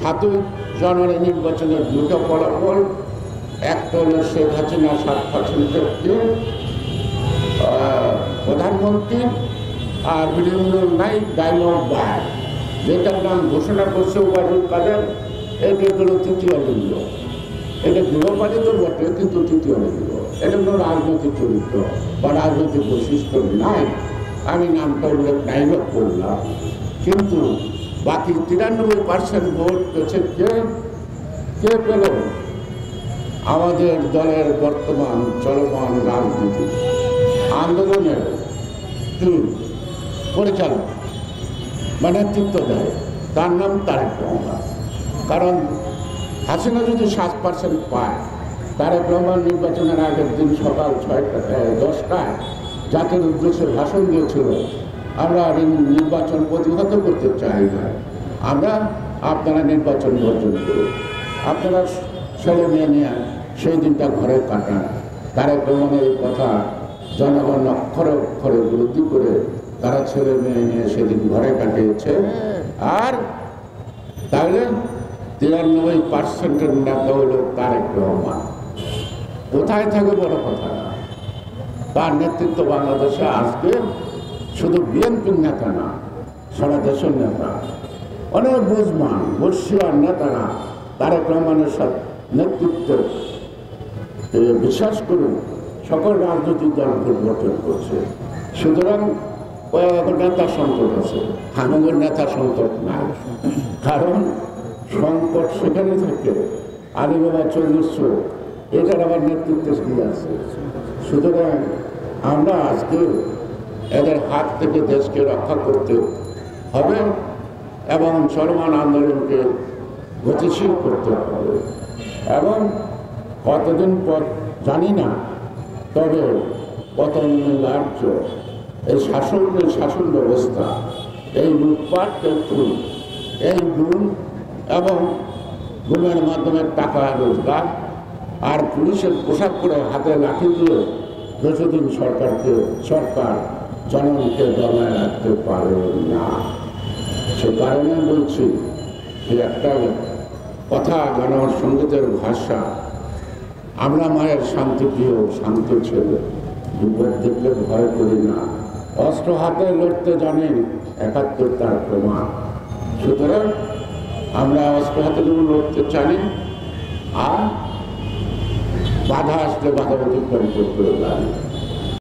7ই জানুয়ারি নির্বাচনের দুটো ফলাফল, একটা হলো শেখ হাসিনা 7% প্রধানমন্ত্রী, আর বিরোধী নাই ডায়মন্ড বার, যেটার নাম ঘোষণা করছে ওবায়দুল কাদের, এটা হলো তৃতীয় লিঙ্গ। এটা গৃহপালিত বটে, কিন্তু তৃতীয় লিঙ্গ। এটা কোনো রাজনৈতিক চরিত্র বা রাজনৈতিক বৈশিষ্ট্য নাই, আমি নামটা উল্লেখ নাই বা করলাম। কিন্তু বাকি 93% ভোট পেয়েছে কে পেল? আমাদের দলের বর্তমান চলমান রাজনীতি আন্দোলনের পরিচালক বা নেতৃত্ব দেয়, তার নাম তারেক রহমান। কারণ হাসিনা যদি 7% পায়, তারেক রহমান নির্বাচনের আগের দিন সকাল 10টায় জাতির উদ্দেশ্যে ভাষণ দিয়েছিল, আমরা নির্বাচন প্রতিহত করতে চাই না, আপনারা নির্বাচন বর্জন করুন, আপনারা ছেলে মেয়ে নিয়ে সেই দিনটা ঘরে কাটান। তারেক রহমানের এই কথা জনগণ অক্ষরে অক্ষরে বিরোধী করে তারা ছেলে মেয়ে নিয়ে সেদিন ঘরে কাটিয়েছে। আর তাহলে 93% নেতা হলো তারেক রহমান। কোথায় থাকে বড় কথা না, তার নেতৃত্ব বাংলাদেশে আজকে শুধু বিএনপির নেতা না, সারা দেশের নেতা, অনেক বুঝমান বর্ষিয়ার নেতারা তারেক রহমানের সাথে নেতৃত্বে বিশ্বাস করুন সকল রাজনৈতিক দল পরিবর্তন করছে। সুতরাং নেতা সংকট আছে, আমাদের নেতা সংকট নাই। কারণ সংকট সেখানে থাকে আলিবাবা 40 এটার আবার নেতৃত্বে দিয়ে আছে। সুতরাং আমরা আজকে এদের হাত থেকে দেশকে রক্ষা করতে হবে এবং চলমান আন্দোলনকে গতিশীল করতে হবে। এবং কতদিন পর জানি না, তবে কত অনিবার্য এই শাসন ব্যবস্থা, এই লুটপাট, এই গুণ এবং গুণের মাধ্যমে টাকা রোজগার আর পুলিশের পোশাক পরে হাতে লাঠি দিয়ে বেশিদিন সরকার জনগণকে দমায় রাখতে পারে না। সে কারণে বলছি যে একটা কথা, গণসংগীতের ভাষা, আমরা মায়ের শান্তিপ্রিয় শান্ত ছেলে, বিপদ দেখলে ভয় করি না, অস্ত্র হাতে লড়তে জানেন 71 তার প্রমাণ। সুতরাং আমরা অস্ত্র হাতে যেমন লড়তে জানি, আর বাধা আসলে বাধা অতিক্রম করতে জানি।